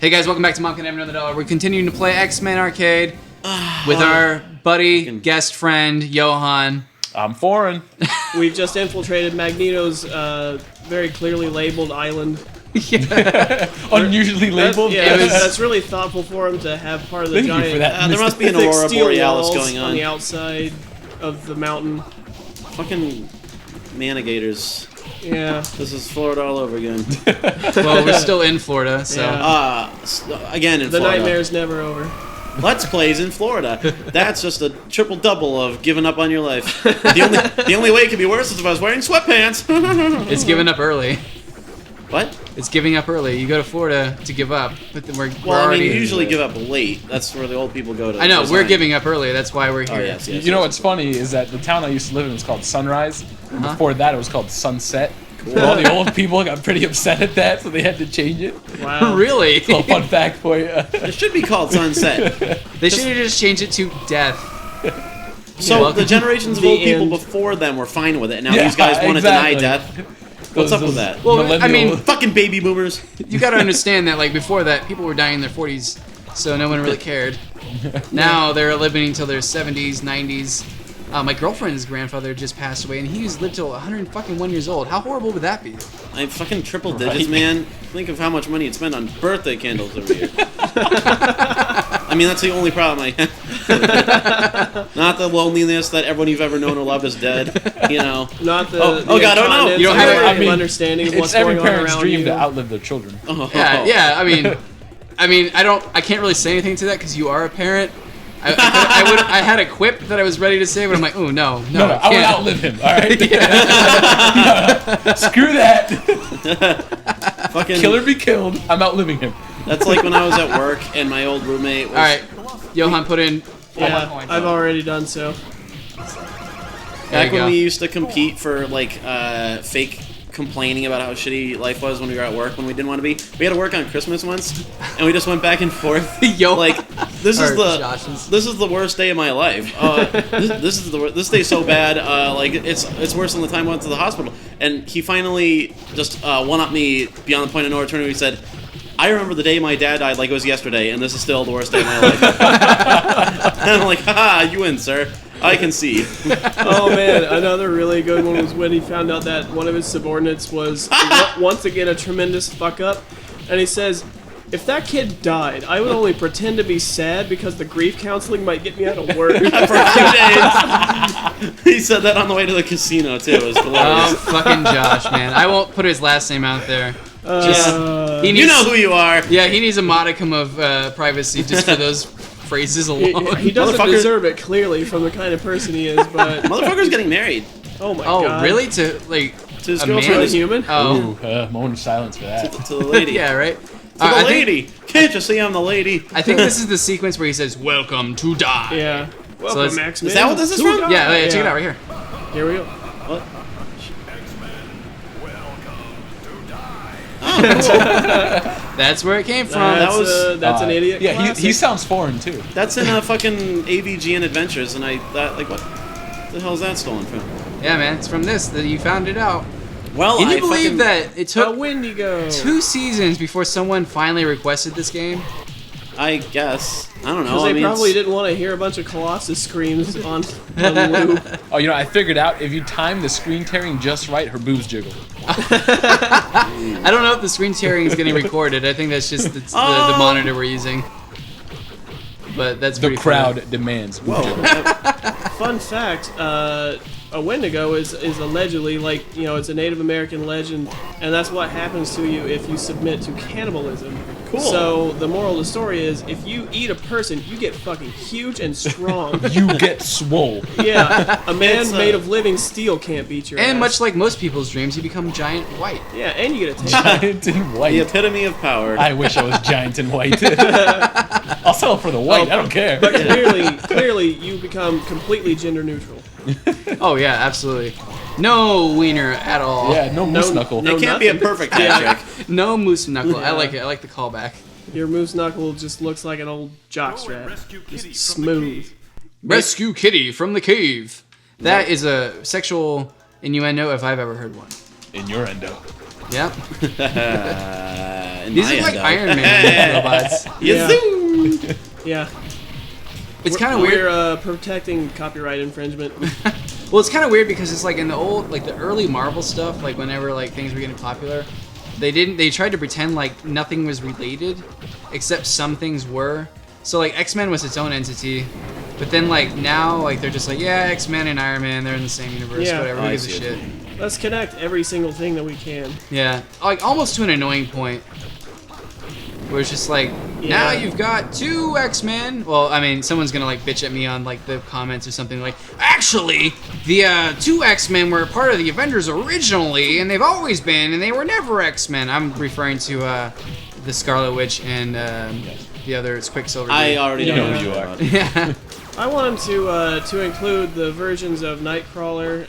Hey guys, welcome back to Mom Can Have Another Dollar. We're continuing to play X-Men Arcade with our buddy, guest friend, Johan. I'm foreign. We've just infiltrated Magneto's very clearly labeled island. Unusually labeled? Yeah, that's really thoughtful for him to have part of the Thank you giant for that. There must be an Aurora steel Borealis walls going on. the outside of the mountain. Fucking manigators. Yeah. This is Florida all over again. Well, we're still in Florida, so... Again in The Florida. nightmare's never over. Let's Plays in Florida. That's just a triple double of giving up on your life. The only way it could be worse is if I was wearing sweatpants. It's giving up early. What? It's giving up early. You go to Florida to give up, but then we're Well, already... you usually give up late. That's where the old people go to. I know, resign. we're giving up early. That's why we're here. Oh, yes. You know what's funny is that the town I used to live in was called Sunrise. And before that, it was called Sunset. Cool. All the old people got pretty upset at that, so they had to change it. Wow. Really? Little fun fact for you. It should be called Sunset. They should have just changed it to Death. So the generations of The old people end. before them were fine with it. Now Yeah, these guys want to deny exactly. death. What's up with that? Well, I mean, Millennial- Fucking baby boomers. you gotta understand that, like, before that, people were dying in their 40s, so no one really cared. Now they're living until their 70s, 90s. My girlfriend's grandfather just passed away, and he lived till 101 years old. How horrible would that be? I'm fucking triple digits, man. Think of how much money you'd spend on birthday candles every year. I mean, that's the only problem I have. Not the loneliness that everyone you've ever known or loved is dead. You know. Not the Oh, God, oh, no. You don't have lack it- of understanding of It's what's every going on parent's around dream you. to outlive their children. Yeah, I mean, I can't really say anything to that because you are a parent. I had a quip that I was ready to say, but I'm like, oh no, No, I would can't. outlive him, alright? Screw that. Fucking Kill or be killed. I'm outliving him. That's like when I was at work and my old roommate was. All right, Johan, put in. Yeah, points. I've already done so. There you Back when go. we used to compete for like fake complaining about how shitty life was when we were at work when we didn't want to be. We had to work on Christmas once, and we just went back and forth. Yo, Like this or is Josh's. the worst day of my life. This day's so bad. Like it's worse than the time I went to the hospital. And he finally just one up me beyond the point of no return. He said, "I remember the day my dad died like it was yesterday, and this is still the worst day of my life." And I'm like, haha, you win, sir. I can see. Oh man, another really good one was when he found out that one of his subordinates was once again a tremendous fuck up, and he says, "If that kid died, I would only pretend to be sad because the grief counseling might get me out of work." For a few days. He said that on the way to the casino too. It was Oh, hilarious. fucking Josh, man. I won't put his last name out there. He needs, You know who you are. Yeah, he needs a modicum of privacy just for those phrases alone. He doesn't Motherfucker. deserve it clearly from the kind of person he is, but Motherfucker's getting married oh my Oh, god. really? To like to his a To a girlfriend. man? human? Oh, Ooh, moment of silence for that. To the lady. yeah, right. To the I think- lady. Can't you see I'm the lady? I think this is the sequence where he says, "Welcome to die." Yeah. Welcome, let's- Max. Is that what this is from? Yeah, check it out right here. Here we go. What? That's where it came from. That's an idiot. Yeah, classic. he sounds foreign too. That's in fucking AVG and Adventures, and what the hell is that stolen from? Yeah, man, it's from this that you found it out. Well, Can you I believe fucking, that it A took Wendigo. 2 seasons before someone finally requested this game? I guess. I don't know. Because I they mean, probably didn't want to hear a bunch of Colossus screams on loop. Oh, you know, I figured out if you time the screen tearing just right, her boobs jiggle. I don't know if the screen tearing is getting recorded. I think that's just the monitor we're using. But that's The pretty crowd funny. demands boob Whoa. jiggle. Fun fact, a Wendigo is allegedly, like, you know, it's a Native American legend, and that's what happens to you if you submit to cannibalism. Cool. So the moral of the story is, if you eat a person, you get fucking huge and strong. You get swole. Yeah, a man It's, made of living steel can't beat your And ass. much like most people's dreams, you become giant white. Yeah, and you get a taste. Giant and The white. epitome of power. I wish I was giant and white. I'll settle for the white. I don't care. But clearly, you become completely gender neutral. Oh yeah, absolutely. No wiener at all. Yeah, no moose knuckle. no- it can't be a nothing. perfect hat trick. No moose knuckle. I Yeah. like it. I like the callback. Your moose knuckle just looks like an old jockstrap. Just smooth. Rescue Kitty from the cave. That is a sexual innuendo if I've ever heard one. Innuendo. Yep. In These my are like head, Iron Man robots. Yazoo! Yeah. It's kind of weird. We're protecting copyright infringement. Well, it's kind of weird because it's like in the old, like the early Marvel stuff, like whenever like things were getting popular, they tried to pretend like nothing was related, except some things were. So like X-Men was its own entity, but then like now like they're just like, yeah, X-Men and Iron Man, they're in the same universe, Yeah. whatever, Oh, who I gives a see shit. Let's connect every single thing that we can. Yeah, like almost to an annoying point. Where it's just like, now Yeah. you've got 2 X-Men. Well, I mean, someone's gonna like bitch at me on like the comments or something like, actually, the 2 X-Men were part of the Avengers originally, and they've always been, and they were never X-Men. I'm referring to the Scarlet Witch and the other, it's Quicksilver. I dude. already You know know who you what are. you're Yeah. I want them to include the versions of Nightcrawler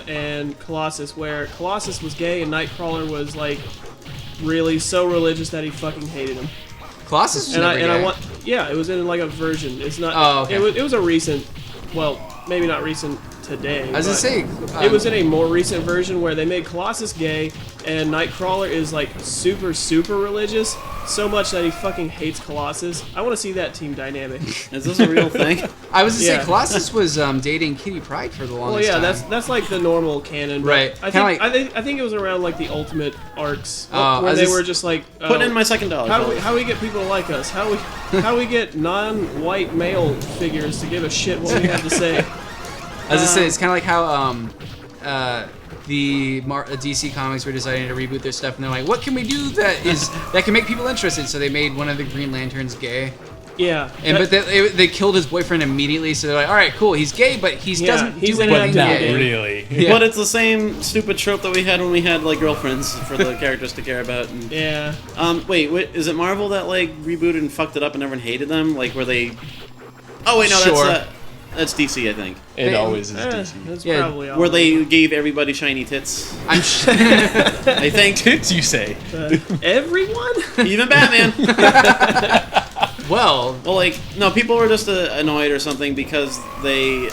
and Colossus, where Colossus was gay and Nightcrawler was like really so religious that he fucking hated him. Colossus was And never I gay. want, yeah, it was in like a version. It's not. Oh, okay. It was a recent, well, maybe not recent today. I was gonna but say, it was in a more recent version where they made Colossus gay, and Nightcrawler is like super religious, so much that he fucking hates Colossus. I want to see that team dynamic. Is this a real thing? I was gonna Yeah. say Colossus was dating Kitty Pryde for the longest Well, yeah, time. that's like the normal canon. But Right. I Kinda think, like- I think it was around like the Ultimate arcs I where was they just- were just like, Put in my second dollar. how do we get people to like us? How we get non-white male figures to give a shit what we have to say? I was gonna say, it's kind of like how the DC Comics were deciding to reboot their stuff, and they're like, what can we do that can make people interested? So they made one of the Green Lanterns gay. Yeah, And but they killed his boyfriend immediately, so they're like, all right, cool, he's gay, but he Yeah, doesn't he's do not anything But not gay. really. Yeah. But it's the same stupid trope that we had when we had like girlfriends for the characters to care about. And, yeah. wait, is it Marvel that like rebooted and fucked it up and everyone hated them? Like where they? Oh wait, no, Sure. that's DC, I think. It They- always is Eh, DC. that's Yeah, probably all. Where they gave everybody shiny tits. I'm sure. I think Tits, you say? Everyone? even Batman. Well, Well, like no, people were just annoyed or something because they.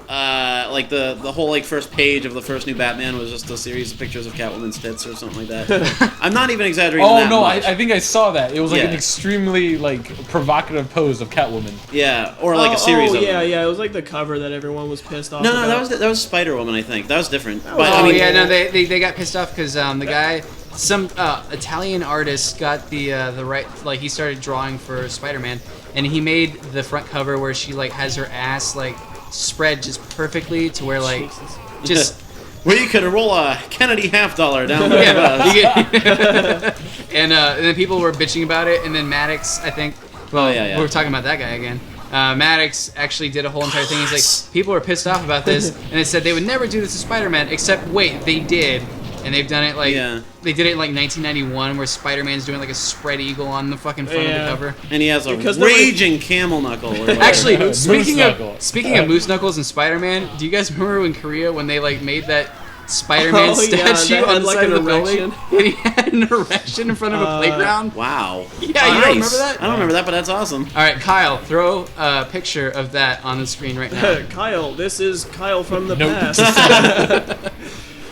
Like the whole like first page of the first new Batman was just a series of pictures of Catwoman's tits or something like that. I'm not even exaggerating. Oh that no, much. I think I saw that. It was like Yeah. an extremely like provocative pose of Catwoman. Yeah, or like a series of yeah, them. yeah. It was like the cover that everyone was pissed off No, about. that was Spider Woman. I think that was different. was- But oh I mean, yeah, no, they got pissed off because the guy, some Italian artist got the right, like he started drawing for Spider-Man, and he made the front cover where she like has her ass like spread just perfectly to where like Jesus. just where you could roll a Kennedy $half down there. yeah, you get- and then people were bitching about it, and then Maddox, I think, well, Oh, yeah. we were talking about that guy again. Maddox actually did a whole entire thing. He's like, people are pissed off about this, and they said they would never do this to Spider-Man, except wait, they did, and they've done it like Yeah. they did it in like 1991, where Spider-Man's doing like a spread eagle on the fucking front of Yeah. the cover. And he has a Because they're like- raging camel knuckle. Or whatever. Actually, Moose speaking Knuckle. of Moose Knuckles and Spider-Man, do you guys remember in Korea when they like made that Spider-Man Oh, yeah, statue that on had, the like, side an of the building? erection. And he had an erection in front of a playground. wow. Yeah, you Nice. don't remember that? I don't remember that, but that's awesome. All right, Kyle, throw a picture of that on the screen right now. Kyle, this is Kyle from the Nope. past.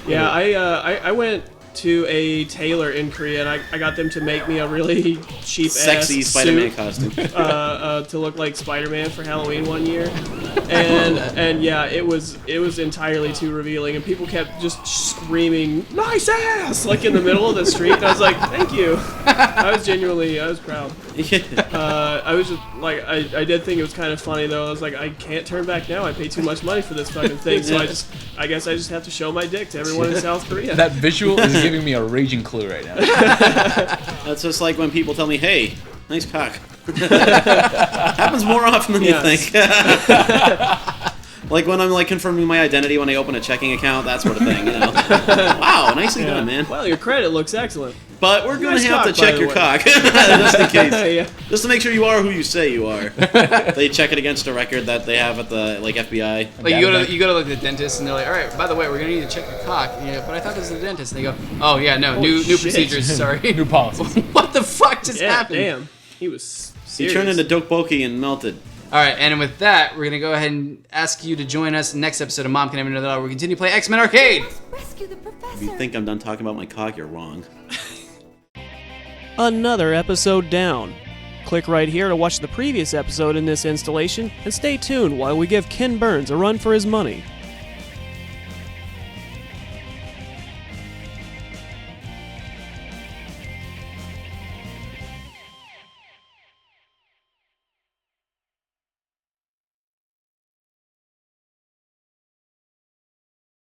Yeah, I went to a tailor in Korea and I got them to make me a really cheap Sexy ass Spider-Man suit costume. to look like Spider-Man for Halloween one year, and yeah, it was entirely too revealing, and people kept just screaming "nice ass" like in the middle of the street. And I was like, thank you. I was proud. I was just like, I did think it was kind of funny though. I was like, I can't turn back now. I pay too much money for this fucking thing, so I guess I just have to show my dick to everyone in South Korea. That visual is giving me a raging clue right now. That's just like when people tell me, "Hey, nice cock." Happens more often than Yes. you think. Like when I'm like confirming my identity when I open a checking account, that sort of thing. You know. Wow, nicely Yeah. done, man. Well, your credit looks excellent. But we're gonna Nice have to cock, by check the your way. cock just in case, Yeah. just to make sure you are who you say you are. They check it against a record that they have at the like FBI. Like you go to like the dentist and they're like, all right, by the way, we're gonna need to check your cock. And you're like, but I thought this was the dentist. And they go, oh yeah, no, new shit. procedures. Sorry. New policies. What the fuck just Yeah, happened? damn. He was He serious. turned into dokboki and melted. All right, and with that, we're going to go ahead and ask you to join us in the next episode of Mom Can Have Another Dollar, where we continue to play X-Men Arcade. Rescue the professor. If you think I'm done talking about my cock, you're wrong. Another episode down. Click right here to watch the previous episode in this installation, and stay tuned while we give Ken Burns a run for his money.